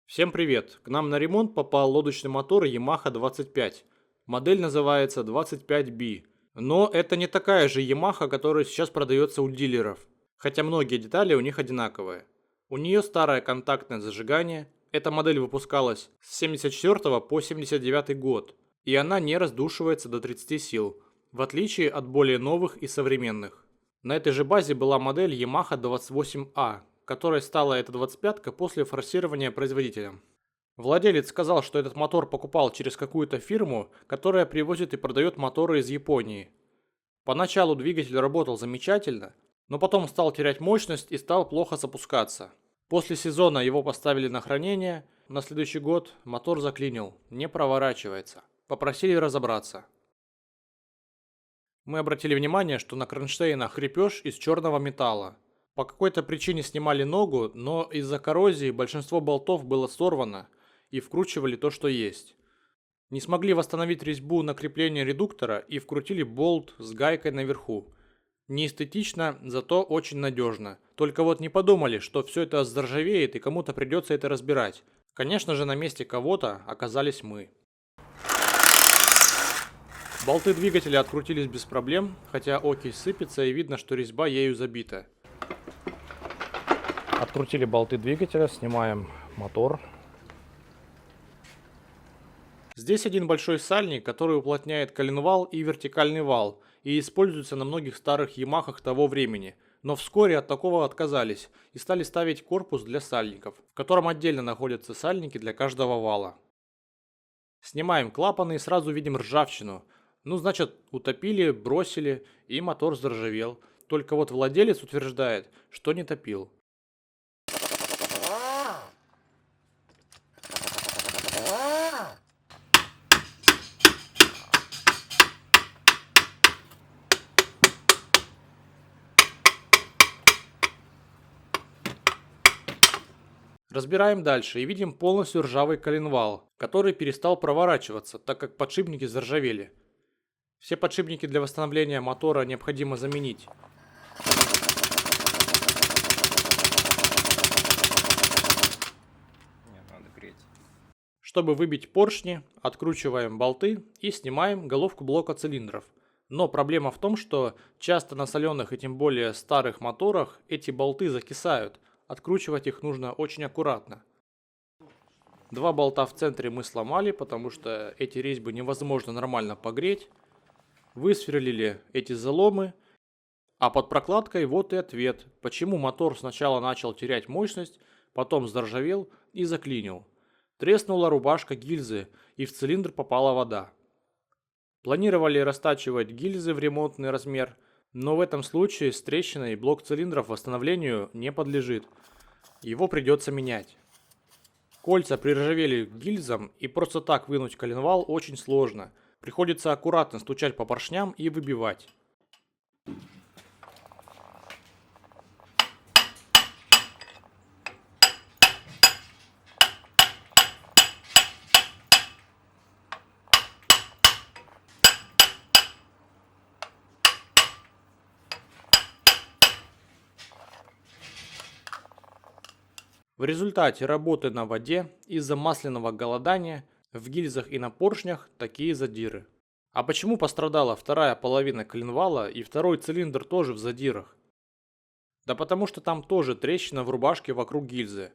Всем привет! К нам на ремонт попал лодочный мотор Yamaha 25. Модель называется 25B. Но это не такая же Yamaha, которая сейчас продается у дилеров. Хотя многие детали у них одинаковые. У нее старое контактное зажигание. Эта модель выпускалась с 74 по 79 год. И она не раздушивается до 30 сил, в отличие от более новых и современных. На этой же базе была модель Yamaha 28A, которой стала эта 25-ка после форсирования производителем. Владелец сказал, что этот мотор покупал через какую-то фирму, которая привозит и продает моторы из Японии. Поначалу двигатель работал замечательно, но потом стал терять мощность и стал плохо запускаться. После сезона его поставили на хранение, на следующий год мотор заклинил, не проворачивается. Попросили разобраться. Мы обратили внимание, что на кронштейнах крепеж из черного металла. По какой-то причине снимали ногу, но из-за коррозии большинство болтов было сорвано и вкручивали то, что есть. Не смогли восстановить резьбу на крепление редуктора и вкрутили болт с гайкой наверху. Не эстетично, зато очень надежно. Только вот не подумали, что все это заржавеет и кому-то придется это разбирать. Конечно же, на месте кого-то оказались мы. Болты двигателя открутились без проблем, хотя окись сыпется и видно, что резьба ею забита. Открутили болты двигателя, снимаем мотор. Здесь один большой сальник, который уплотняет коленвал и вертикальный вал и используется на многих старых Ямахах того времени. Но вскоре от такого отказались и стали ставить корпус для сальников, в котором отдельно находятся сальники для каждого вала. Снимаем клапаны и сразу видим ржавчину. Ну, значит, утопили, бросили и мотор заржавел. Только вот владелец утверждает, что не топил. Разбираем дальше и видим полностью ржавый коленвал, который перестал проворачиваться, так как подшипники заржавели. Все подшипники для восстановления мотора необходимо заменить. Надо греть. Чтобы выбить поршни, откручиваем болты и снимаем головку блока цилиндров. Но проблема в том, что часто на соленых и тем более старых моторах эти болты закисают. Откручивать их нужно очень аккуратно. Два болта в центре мы сломали, потому что эти резьбы невозможно нормально погреть. Высверлили эти заломы. А под прокладкой вот и ответ, почему мотор сначала начал терять мощность, потом заржавел и заклинил. Треснула рубашка гильзы, и в цилиндр попала вода. Планировали растачивать гильзы в ремонтный размер, но в этом случае с трещиной блок цилиндров восстановлению не подлежит. Его придется менять. Кольца приржавели к гильзам, и просто так вынуть коленвал очень сложно. Приходится аккуратно стучать по поршням и выбивать. В результате работы на воде из-за масляного голодания в гильзах и на поршнях такие задиры. А почему пострадала вторая половина коленвала и второй цилиндр тоже в задирах? Да потому что там тоже трещина в рубашке вокруг гильзы.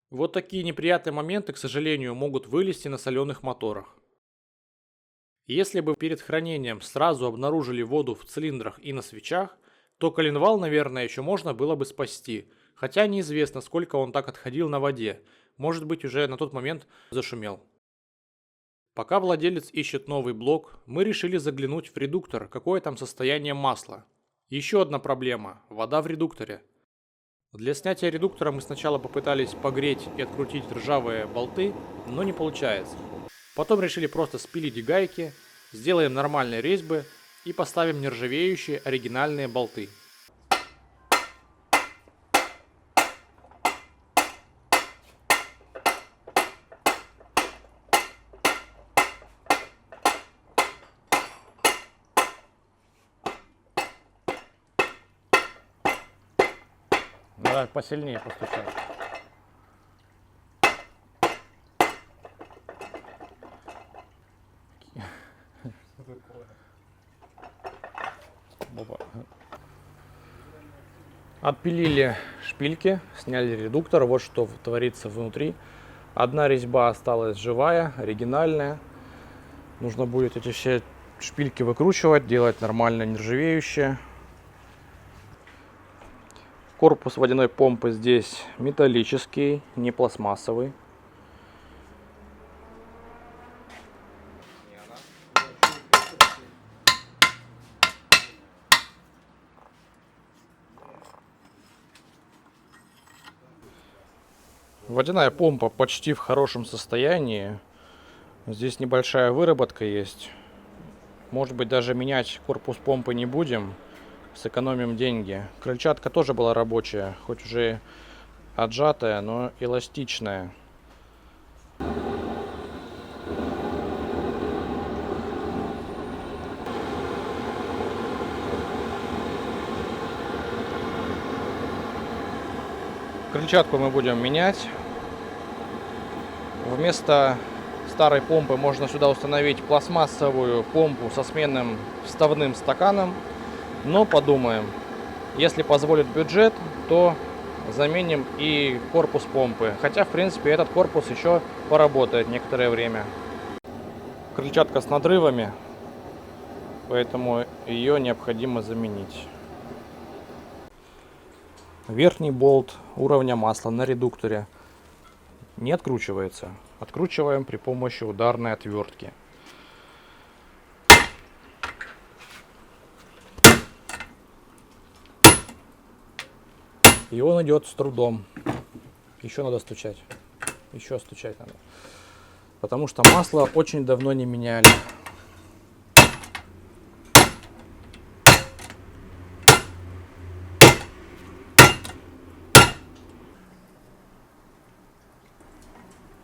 Вот такие неприятные моменты, к сожалению, могут вылезти на соленых моторах. Если бы перед хранением сразу обнаружили воду в цилиндрах и на свечах, то коленвал, наверное, еще можно было бы спасти. Хотя неизвестно, сколько он так отходил на воде. Может быть, уже на тот момент зашумел. Пока владелец ищет новый блок, мы решили заглянуть в редуктор, какое там состояние масла. Еще одна проблема – вода в редукторе. Для снятия редуктора мы сначала попытались погреть и открутить ржавые болты, но не получается. Потом решили просто спилить гайки, сделаем нормальные резьбы и поставим нержавеющие оригинальные болты. Надо посильнее постучать. Опа. Отпилили шпильки, сняли редуктор. Вот что творится внутри. Одна резьба осталась живая, оригинальная. Нужно будет эти все шпильки выкручивать, делать нормально нержавеющие. Корпус водяной помпы здесь металлический, не пластмассовый. Водяная помпа почти в хорошем состоянии. Здесь небольшая выработка есть. Может быть, даже менять корпус помпы не будем. Сэкономим деньги. Крыльчатка тоже была рабочая, хоть уже отжатая, но эластичная. Крыльчатку мы будем менять. Вместо старой помпы можно сюда установить пластмассовую помпу со сменным вставным стаканом. Но подумаем, если позволит бюджет, то заменим и корпус помпы. Хотя, в принципе, этот корпус еще поработает некоторое время. Крыльчатка с надрывами, поэтому ее необходимо заменить. Верхний болт уровня масла на редукторе не откручивается. Откручиваем при помощи ударной отвертки. И он идет с трудом. Еще надо стучать. Еще стучать надо. Потому что масло очень давно не меняли.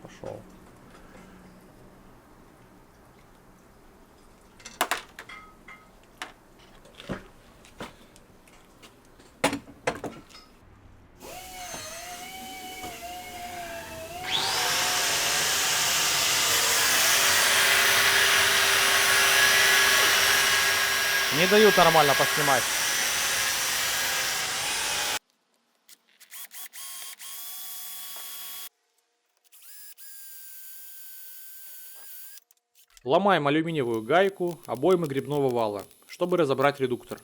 Пошел. Не дают нормально поснимать. Ломаем алюминиевую гайку обоймы грибного вала, чтобы разобрать редуктор.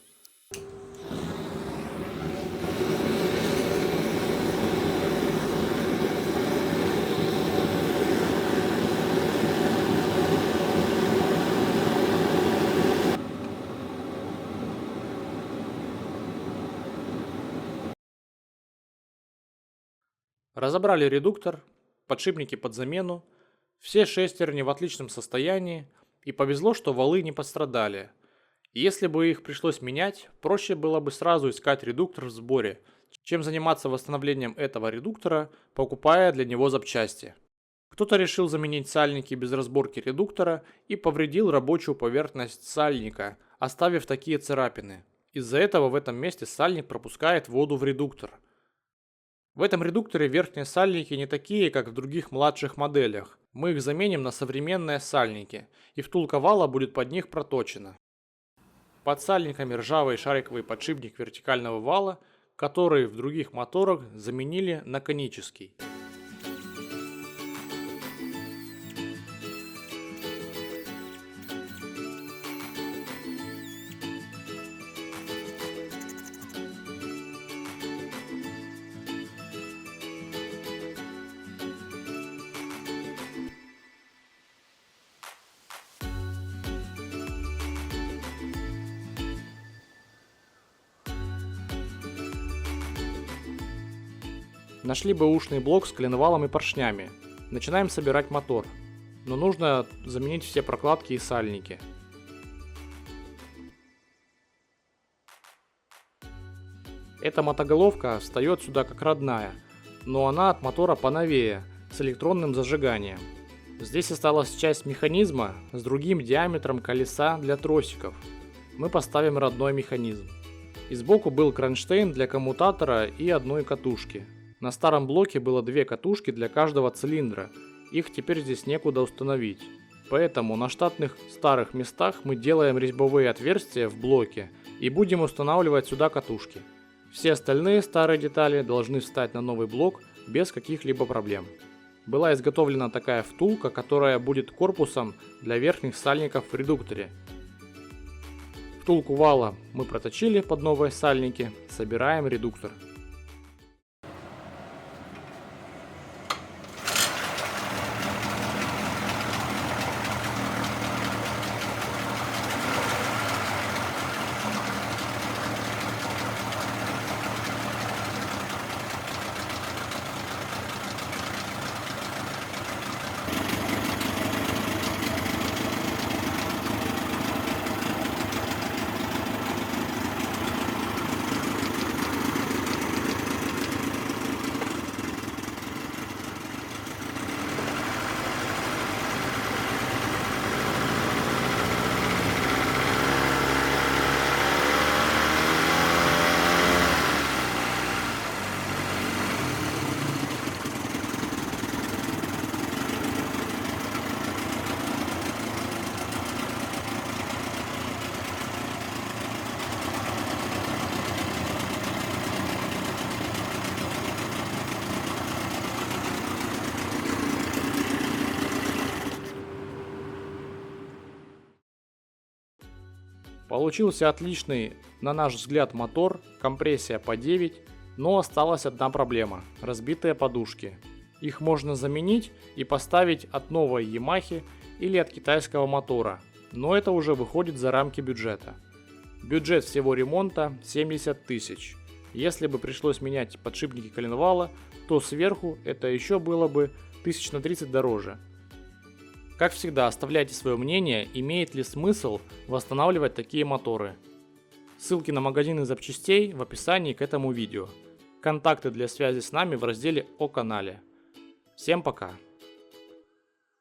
Разобрали редуктор, подшипники под замену, все шестерни в отличном состоянии, и повезло, что валы не пострадали. Если бы их пришлось менять, проще было бы сразу искать редуктор в сборе, чем заниматься восстановлением этого редуктора, покупая для него запчасти. Кто-то решил заменить сальники без разборки редуктора и повредил рабочую поверхность сальника, оставив такие царапины. Из-за этого в этом месте сальник пропускает воду в редуктор. В этом редукторе верхние сальники не такие, как в других младших моделях. Мы их заменим на современные сальники, и втулка вала будет под них проточена. Под сальниками ржавый шариковый подшипник вертикального вала, который в других моторах заменили на конический. Нашли бэушный блок с коленвалом и поршнями. Начинаем собирать мотор. Но нужно заменить все прокладки и сальники. Эта мотоголовка встает сюда как родная, но она от мотора поновее, с электронным зажиганием. Здесь осталась часть механизма с другим диаметром колеса для тросиков. Мы поставим родной механизм. И сбоку был кронштейн для коммутатора и одной катушки. На старом блоке было две катушки для каждого цилиндра, их теперь здесь некуда установить. Поэтому на штатных старых местах мы делаем резьбовые отверстия в блоке и будем устанавливать сюда катушки. Все остальные старые детали должны встать на новый блок без каких-либо проблем. Была изготовлена такая втулка, которая будет корпусом для верхних сальников в редукторе. Втулку вала мы проточили под новые сальники, собираем редуктор. Получился отличный, на наш взгляд, мотор, компрессия по 9, но осталась одна проблема – разбитые подушки. Их можно заменить и поставить от новой Yamaha или от китайского мотора, но это уже выходит за рамки бюджета. Бюджет всего ремонта 70 тысяч. Если бы пришлось менять подшипники коленвала, то сверху это еще было бы тысяч на 30 дороже. Как всегда, оставляйте свое мнение, имеет ли смысл восстанавливать такие моторы. Ссылки на магазины запчастей в описании к этому видео. Контакты для связи с нами в разделе «О канале». Всем пока!